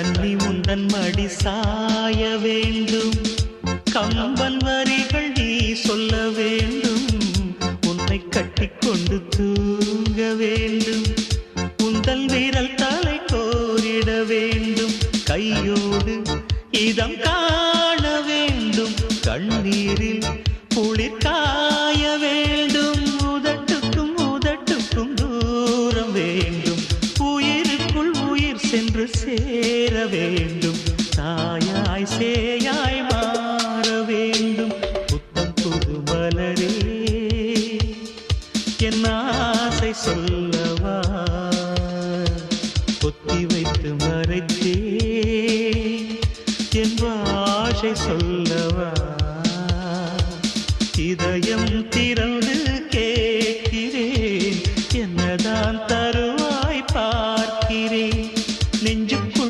கன்னி முந்தன் மடி சாய வேண்டும், கம்பன் வரிகள் நீ சொல்ல வேண்டும், உன்னை கட்டிக்கொண்டு தூங்க வேண்டும், உந்தல் வீரல் தலை கோரிட வேண்டும், கையோடு இதம் காண வேண்டும், கண்ணீரில் குளிர் காய வேண்டும், உதட்டுக்கும் உதட்டுக்கும் தூரம் வேண்டும், உயிருக்குள் உயிர் சென்று சேர வேண்டும், தாயாய் சேயாய் மாற வேண்டும். புத்தம் புது மலரே என் ஆசை சொல்லவா, பொத்தி வைத்து மறைத்தே என் ஆசை சொல்ல